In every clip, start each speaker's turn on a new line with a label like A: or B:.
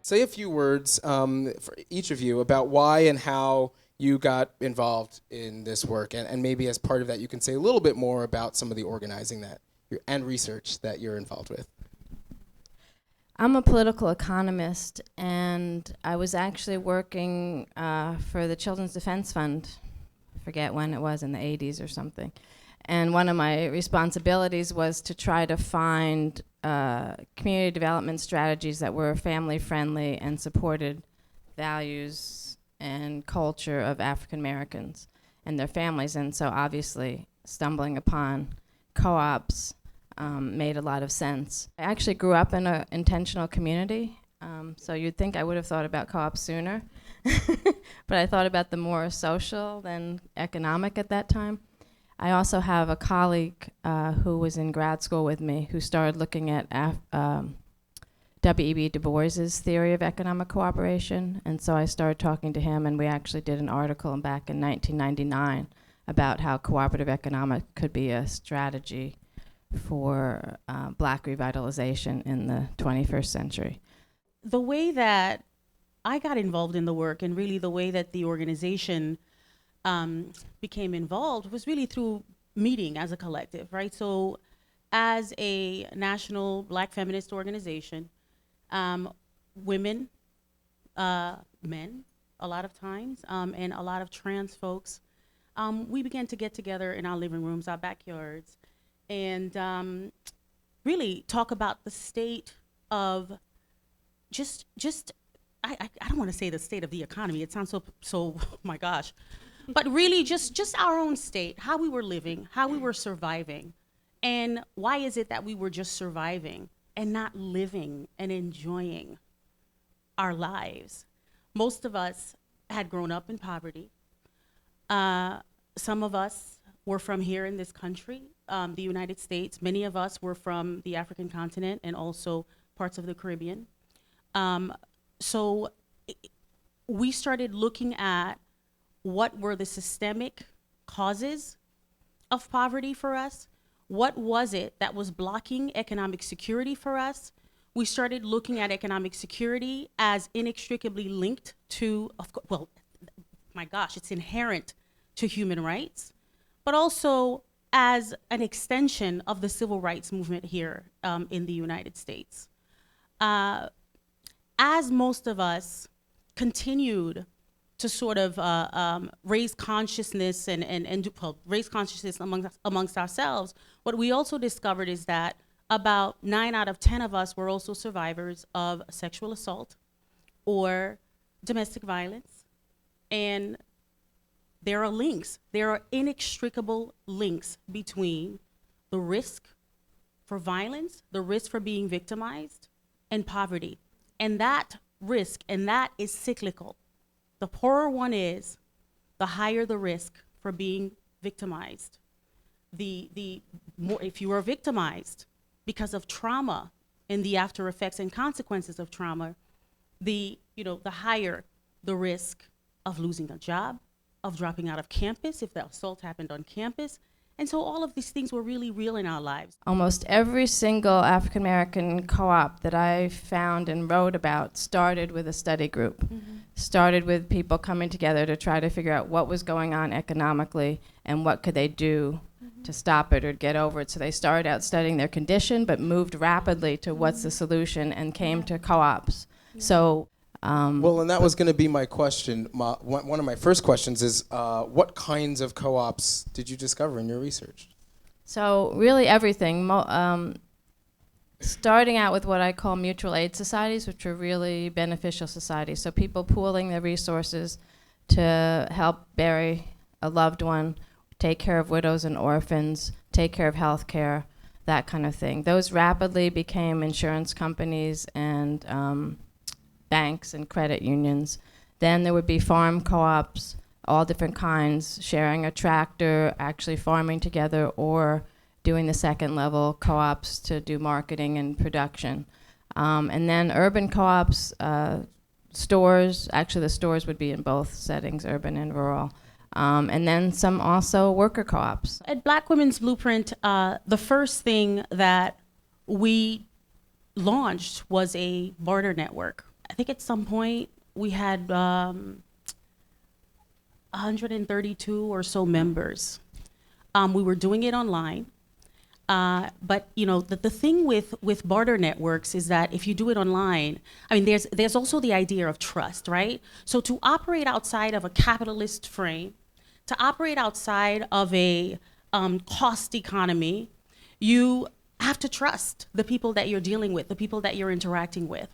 A: say a few words for each of you about why and how you got involved in this work, and maybe as part of that you can say a little bit more about some of the organizing and research that you're involved with.
B: I'm a political economist, and I was actually working for the Children's Defense Fund. I forget when it was, in the 80s or something. And one of my responsibilities was to try to find community development strategies that were family-friendly and supported values and culture of African Americans and their families. And so obviously stumbling upon co-ops made a lot of sense. I actually grew up in an intentional community, so you'd think I would have thought about co-ops sooner, but I thought about them more social than economic at that time. I also have a colleague who was in grad school with me who started looking at W.E.B. Du Bois's theory of economic cooperation, and so I started talking to him, and we actually did an article back in 1999 about how cooperative economic could be a strategy for Black revitalization in the 21st century.
C: The way that I got involved in the work, and really the way that the organization became involved, was really through meeting as a collective, right? So as a national Black feminist organization, women, men, a lot of times, and a lot of trans folks, we began to get together in our living rooms, our backyards, and really talk about the state of I don't want to say the state of the economy. It sounds so oh my gosh. But really just our own state, how we were living, how we were surviving. And why is it that we were just surviving and not living and enjoying our lives? Most of us had grown up in poverty. Some of us were from here in this country, the United States. Many of us were from the African continent and also parts of the Caribbean. So we started looking at what were the systemic causes of poverty for us. What was it that was blocking economic security for us? We started looking at economic security as inextricably linked to, well, my gosh, it's inherent to human rights, but also as an extension of the civil rights movement here in the United States. As most of us continued to sort of raise consciousness raise consciousness amongst ourselves, what we also discovered is that about 9 out of 10 of us were also survivors of sexual assault or domestic violence. And there are inextricable links between the risk for violence, the risk for being victimized, and poverty. And that risk, and that is cyclical. The poorer one is, the higher the risk for being victimized. The more, if you are victimized because of trauma and the after effects and consequences of trauma, the higher the risk of losing a job, of dropping out of campus if the assault happened on campus. And so all of these things were really real in our lives.
B: Almost every single African American co-op that I found and wrote about started with a study group, started with people coming together to try to figure out what was going on economically and what could they do to stop it or get over it. So they started out studying their condition, but moved rapidly to what's the solution and came to co-ops. So
A: well, and that was going to be my question. One of my first questions is, what kinds of co-ops did you discover in your research?
B: So really everything. Starting out with what I call mutual aid societies, which are really beneficial societies. So people pooling their resources to help bury a loved one, take care of widows and orphans, take care of health care, that kind of thing. Those rapidly became insurance companies and banks and credit unions. Then there would be farm co-ops, all different kinds, sharing a tractor, actually farming together, or doing the second level co-ops to do marketing and production. And then urban co-ops, stores, actually the stores would be in both settings, urban and rural. And then some also worker co-ops.
C: At Black Women's Blueprint, the first thing that we launched was a barter network. I think at some point we had 132 or so members. We were doing it online. But you know, the thing with barter networks is that if you do it online, I mean, there's also the idea of trust, right? So to operate outside of a capitalist frame, to operate outside of a cost economy, you have to trust the people that you're dealing with, the people that you're interacting with.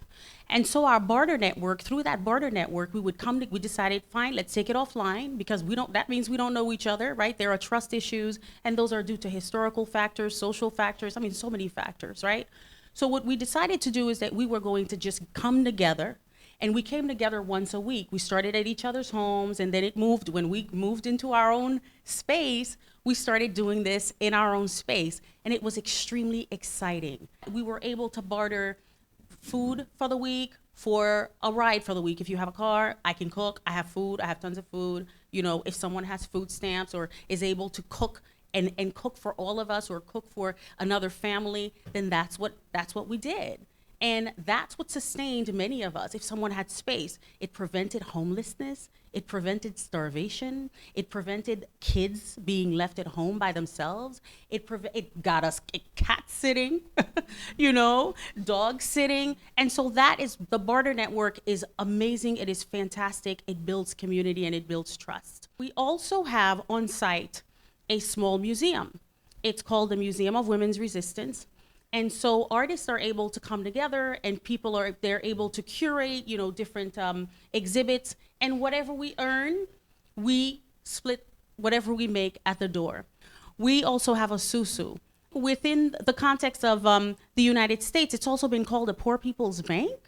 C: And so our barter network, through that barter network, we decided, fine, let's take it offline because that means we don't know each other, right? There are trust issues, and those are due to historical factors, social factors, I mean, so many factors, right? So what we decided to do is that we were going to just come together, and we came together once a week. We started at each other's homes, and then when we moved into our own space, we started doing this in our own space, and it was extremely exciting. We were able to barter food for the week for a ride for the week. If you have a car, I can cook, I have food, I have tons of food. You know, if someone has food stamps or is able to cook and cook for all of us or cook for another family, then that's what we did. And that's what sustained many of us. If someone had space, it prevented homelessness, it prevented starvation, it prevented kids being left at home by themselves, it got us cat sitting, you know, dog sitting. And so the barter network is amazing, it is fantastic, it builds community and it builds trust. We also have on site a small museum. It's called the Museum of Women's Resistance. And so artists are able to come together and they're able to curate, you know, different exhibits, and whatever we earn, we split whatever we make at the door. We also have a sou-sous. Within the context of the United States, it's also been called a poor people's bank,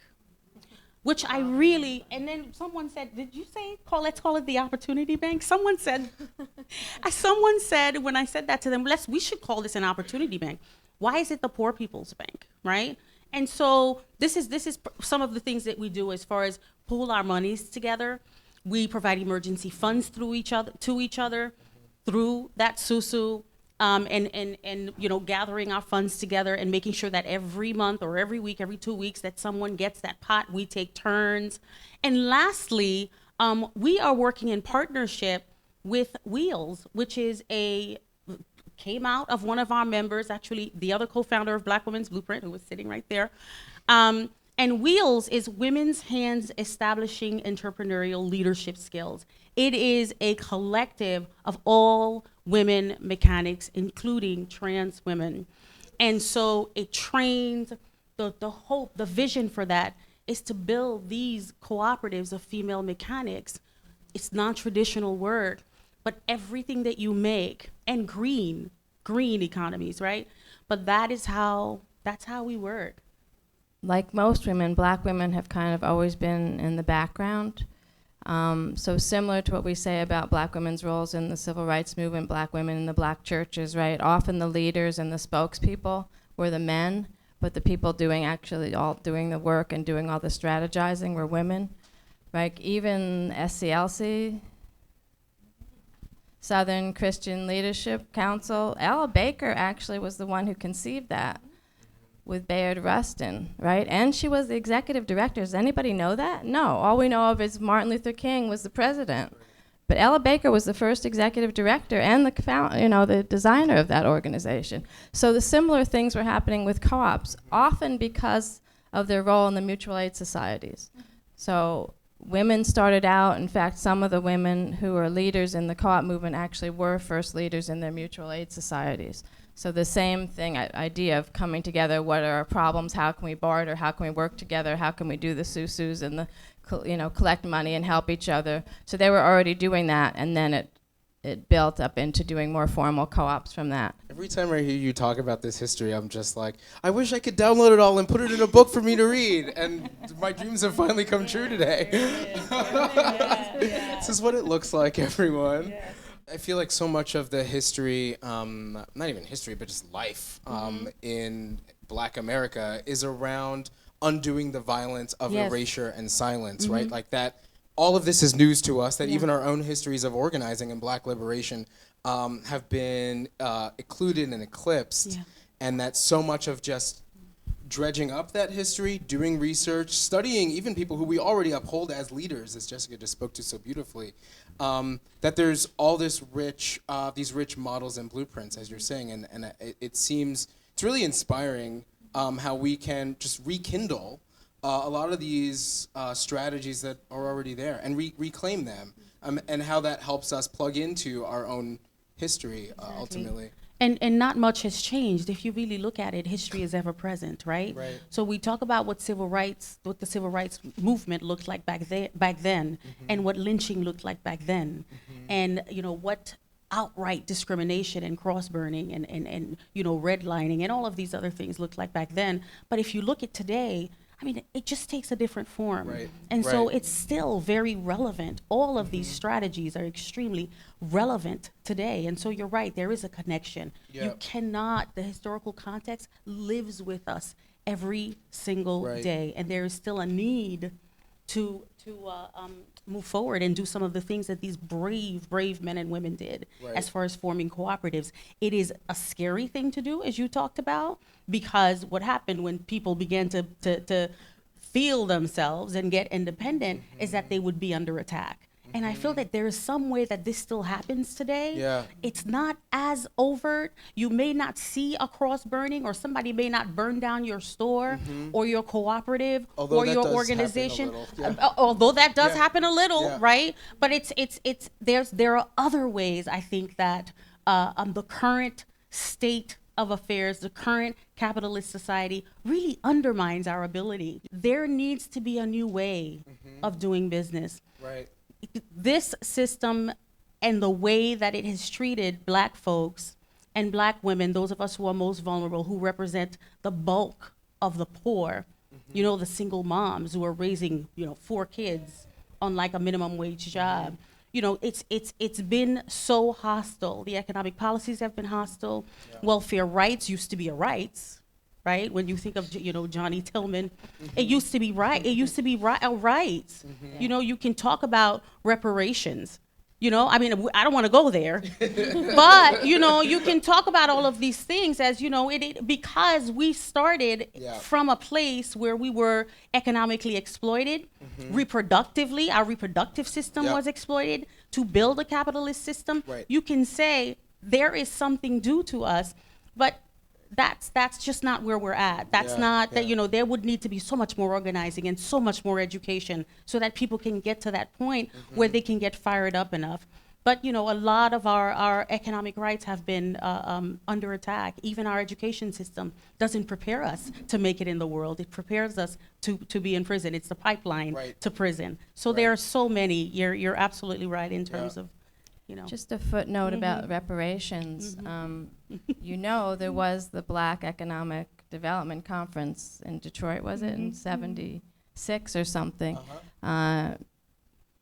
C: which I really, and then someone said, did you say, let's call it the Opportunity Bank? Someone said when I said that to them, we should call this an Opportunity Bank. Why is it the Poor People's Bank, right? And so this is some of the things that we do as far as pool our monies together. We provide emergency funds to each other through that sou-sous, and you know, gathering our funds together and making sure that every month or every week, every 2 weeks, that someone gets that pot. We take turns. And lastly, we are working in partnership with Wheels, which is came out of one of our members, actually the other co-founder of Black Women's Blueprint, who was sitting right there. And Wheels is Women's Hands Establishing Entrepreneurial Leadership Skills. It is a collective of all women mechanics, including trans women. And so it trains, the hope, the vision for that is to build these cooperatives of female mechanics. It's non-traditional work, but everything that you make, and green economies, right? But that's how we work.
B: Like most women, Black women have kind of always been in the background. So similar to what we say about Black women's roles in the civil rights movement, Black women in the Black churches, right? Often the leaders and the spokespeople were the men, but the people doing the work and doing all the strategizing were women. Like even SCLC, Southern Christian Leadership Council, Ella Baker actually was the one who conceived that with Bayard Rustin, right? And she was the executive director. Does anybody know that? No. All we know of is Martin Luther King was the president. But Ella Baker was the first executive director and the designer of that organization. So the similar things were happening with co-ops, often because of their role in the mutual aid societies. So women started out, in fact, some of the women who are leaders in the co-op movement actually were first leaders in their mutual aid societies. So the same thing, idea of coming together, what are our problems, how can we barter, how can we work together, how can we do the sou-sous and collect money and help each other. So they were already doing that, and then it built up into doing more formal co-ops from that.
A: Every time I hear you talk about this history, I'm just like, I wish I could download it all and put it in a book for me to read. And my dreams have finally come true today. This is what it looks like, everyone. Yes. I feel like so much of the history, not even history, but just life in Black America is around undoing the violence of erasure and silence, right? Like that. All of this is news to us, that even our own histories of organizing and Black liberation have been occluded and eclipsed, and that so much of just dredging up that history, doing research, studying even people who we already uphold as leaders, as Jessica just spoke to so beautifully, that there's all this these rich models and blueprints, as you're saying, and it seems, it's really inspiring how we can just rekindle a lot of these strategies that are already there and reclaim them, and how that helps us plug into our own history ultimately.
C: And not much has changed. If you really look at it, history is ever present, right?
A: Right.
C: So we talk about what the civil rights movement looked like back then, and what lynching looked like back then, and what outright discrimination and cross burning and redlining and all of these other things looked like back then. But if you look at today, I mean, it just takes a different form.
A: Right.
C: And so
A: Right.
C: it's still very relevant. All of these strategies are extremely relevant today. And so you're right, there is a connection.
A: Yeah.
C: You cannot, the historical context lives with us every single
A: Right.
C: day. And there is still a need to move forward and do some of the things that these brave men and women did
A: Right.
C: as far as forming cooperatives. It is a scary thing to do, as you talked about, because what happened when people began to feel themselves and get independent is that they would be under attack. And I feel that there is some way that this still happens today.
A: Yeah.
C: It's not as overt. You may not see a cross burning, or somebody may not burn down your store or your cooperative
A: Although
C: or
A: that
C: your
A: does happen a
C: organization.
A: little, yeah.
C: Although that does
A: Yeah.
C: happen a little,
A: Yeah.
C: right? But there are other ways, I think, that the current state of affairs, the current capitalist society really undermines our ability. There needs to be a new way of doing business.
A: Right.
C: This system and the way that it has treated Black folks and Black women, those of us who are most vulnerable, who represent the bulk of the poor, the single moms who are raising, 4 kids on like a minimum wage job. It's been so hostile. The economic policies have been hostile.
A: Yeah.
C: Welfare rights used to be a rights, right? When you think of Johnny Tillman, it used to be right. It used to be rights. You can talk about reparations. I mean, I don't want to go there, but you can talk about all of these things as because we started
A: Yeah.
C: from a place where we were economically exploited, reproductively. Our reproductive system
A: Yeah.
C: was exploited to build a capitalist system.
A: Right.
C: You can say there is something due to us, but that's just not where we're at. That's
A: Yeah,
C: not that,
A: yeah.
C: there would need to be so much more organizing and so much more education so that people can get to that point where they can get fired up enough. But, a lot of our economic rights have been under attack. Even our education system doesn't prepare us to make it in the world. It prepares us to be in prison. It's the pipeline
A: Right.
C: to prison. So
A: Right.
C: there are so many. You're absolutely right in terms
A: Yeah.
C: of,
B: Just a footnote about reparations. There was the Black Economic Development Conference in Detroit, was it, in 76 or something?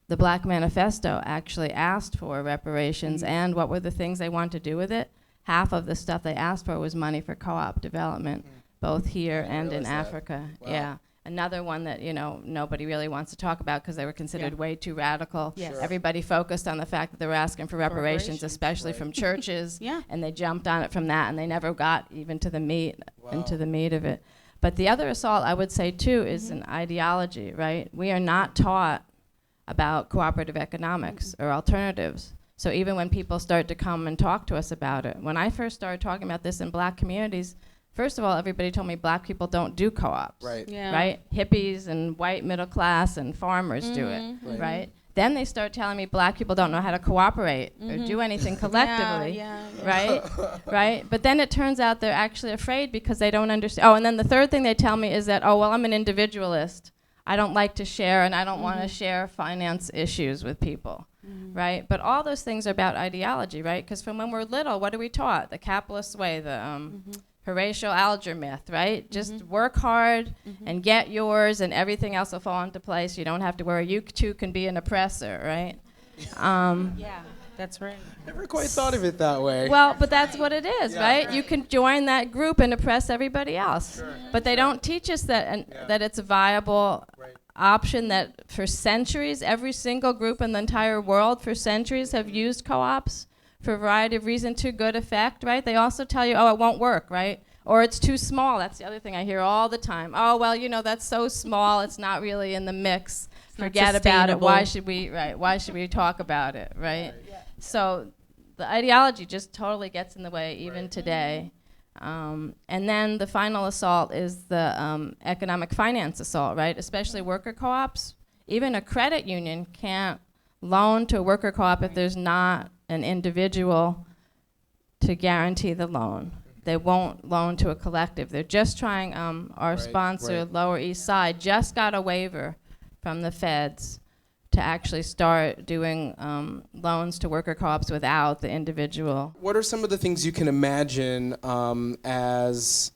B: The Black Manifesto actually asked for reparations, and what were the things they wanted to do with it? Half of the stuff they asked for was money for co-op development, both here
A: I didn't
B: and in
A: realize that.
B: Africa.
A: Wow.
B: Yeah. Another one that, nobody really wants to talk about because they were considered
C: Yeah.
B: way too radical.
C: Yes.
A: Sure.
B: Everybody focused on the fact that they were asking for reparations, especially
A: Right.
B: from churches,
C: Yeah.
B: and they jumped on it from that, and they never got even to the meat,
A: Wow.
B: into the meat of it. But the other assault, I would say, too, is an ideology, right? We are not taught about cooperative economics or alternatives. So even when people start to come and talk to us about it, when I first started talking about this in Black communities, first of all, everybody told me Black people don't do co-ops.
A: Right.
C: Yeah.
B: Right? Hippies and white middle class and farmers do it,
A: Right.
B: right? Then they start telling me Black people don't know how to cooperate or do anything collectively,
C: Yeah.
B: right? Right? But then it turns out they're actually afraid because they don't understand. Oh, and then the third thing they tell me is that, I'm an individualist. I don't like to share, and I don't want to share finance issues with people, right? But all those things are about ideology, right? Because from when we're little, what are we taught? The capitalist way, the Horatio Alger myth, right? Just work hard and get yours, and everything else will fall into place. You don't have to worry. You too can be an oppressor, right?
C: Yeah, that's right.
A: Never quite thought of it that way.
B: Well, but that's what it is,
A: Yeah.
B: right? You can join that group and oppress everybody else.
A: Sure.
B: But they don't teach us that
A: Yeah.
B: that it's a viable
A: Right.
B: option, that for centuries, every single group in the entire world for centuries have used co-ops for a variety of reasons to good effect, right? They also tell you, it won't work, right? Or it's too small. That's the other thing I hear all the time. Oh, well, you know, that's so small. It's not really in the mix. Forget about it. Why should we talk about it, right? So the ideology just totally gets in the way even today. And then the final assault is the economic finance assault, right? Especially worker co-ops. Even a credit union can't loan to a worker co-op if there's not an individual to guarantee the loan. They won't loan to a collective. They're just trying, our sponsor, Lower East Side, just got a waiver from the feds to actually start doing loans to worker co-ops without the individual.
A: What are some of the things you can imagine as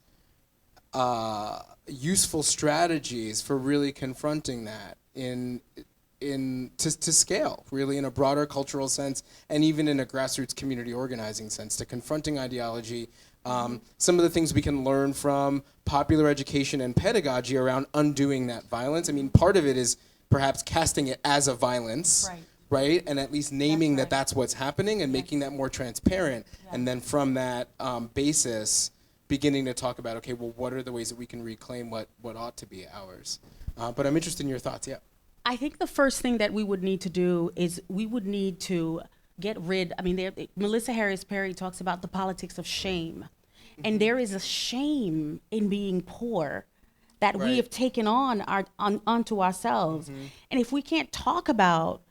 A: useful strategies for really confronting that to scale, really, in a broader cultural sense, and even in a grassroots community organizing sense, to confronting ideology? Some of the things we can learn from popular education and pedagogy around undoing that violence. I mean, part of it is perhaps casting it as a violence, right? And at least naming that that's what's happening and making that more transparent. And then from that basis, beginning to talk about, okay, well, what are the ways that we can reclaim what ought to be ours? But I'm interested in your thoughts, yeah.
C: I think the first thing that we would need to do is we would need to get rid, I mean, Melissa Harris Perry talks about the politics of shame. And there is a shame in being poor that we have taken onto ourselves. And if we can't talk about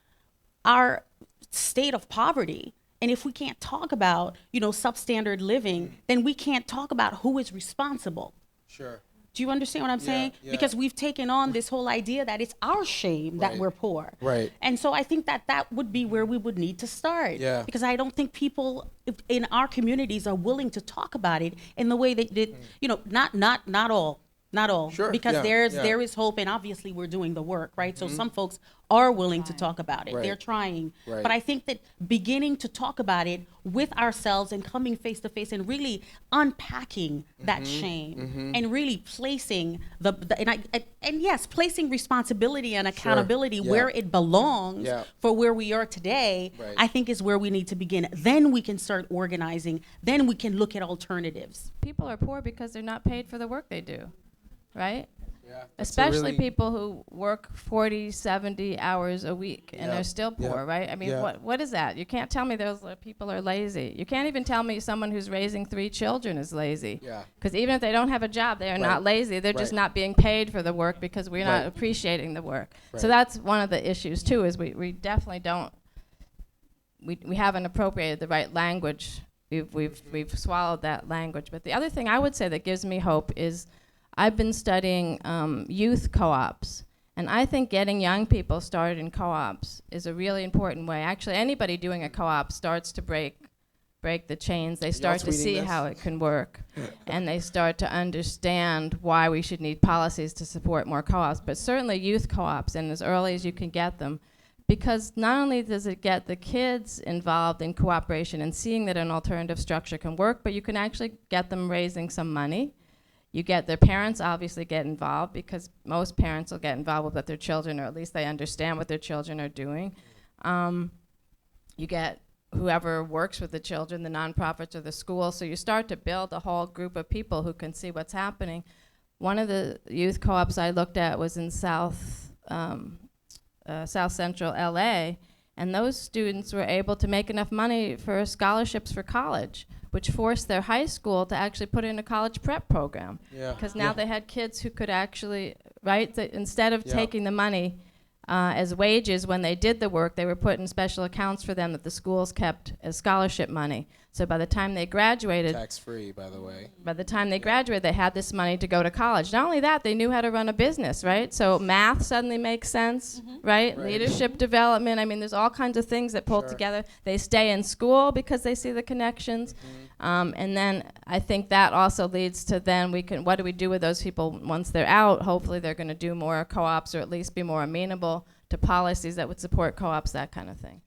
C: our state of poverty, and if we can't talk about, you know, substandard living, then we can't talk about who is responsible.
A: Sure.
C: Do you understand what I'm saying?
A: Yeah.
C: Because we've taken on this whole idea that it's our shame that we're poor.
A: Right.
C: And so I think that would be where we would need to start.
A: Yeah.
C: Because I don't think people in our communities are willing to talk about it in the way they did, you know, not all. Not all,
A: Sure,
C: because there is hope, and obviously we're doing the work, right? So some folks are willing to talk about it. They're trying. But I think that beginning to talk about it with ourselves and coming face to face and really unpacking that shame and really placing placing responsibility and accountability where it belongs for where we are today, I think is where we need to begin. Then we can start organizing. Then we can look at alternatives.
B: People are poor because they're not paid for the work they do. Right?
A: Yeah.
B: Especially people who work 40, 70 hours a week and they're still poor, right? I mean, what is that? You can't tell me those people are lazy. You can't even tell me someone who's raising 3 children is lazy.
A: Yeah.
B: Because even if they don't have a job, they are not lazy. They're just not being paid for the work because we're not appreciating the work. So that's one of the issues, too, is we definitely don't, we haven't appropriated the right language. We've swallowed that language. But the other thing I would say that gives me hope is I've been studying youth co-ops, and I think getting young people started in co-ops is a really important way. Actually, anybody doing a co-op starts to break the chains. They start to see how it can work, and they start to understand why we should need policies to support more co-ops, but certainly youth co-ops, and as early as you can get them. Because not only does it get the kids involved in cooperation and seeing that an alternative structure can work, but you can actually get them raising some money. You get their parents obviously get involved because most parents will get involved with what their children, or at least they understand what their children are doing. You get whoever works with the children, the nonprofits or the schools. So you start to build a whole group of people who can see what's happening. One of the youth co-ops I looked at was in South Central LA, and those students were able to make enough money for scholarships for college, which forced their high school to actually put in a college prep program. Because now they had kids who could actually, instead of taking the money as wages when they did the work, they were put in special accounts for them that the schools kept as scholarship money. So by the time they graduated,
A: tax-free, by the way.
B: By the time they graduated, they had this money to go to college. Not only that, they knew how to run a business, right? So math suddenly makes sense, right? Leadership development. I mean, there's all kinds of things that pull together. They stay in school because they see the connections. And then I think that also leads to then what do we do with those people once they're out? Hopefully they're going to do more co-ops or at least be more amenable to policies that would support co-ops, that kind of thing.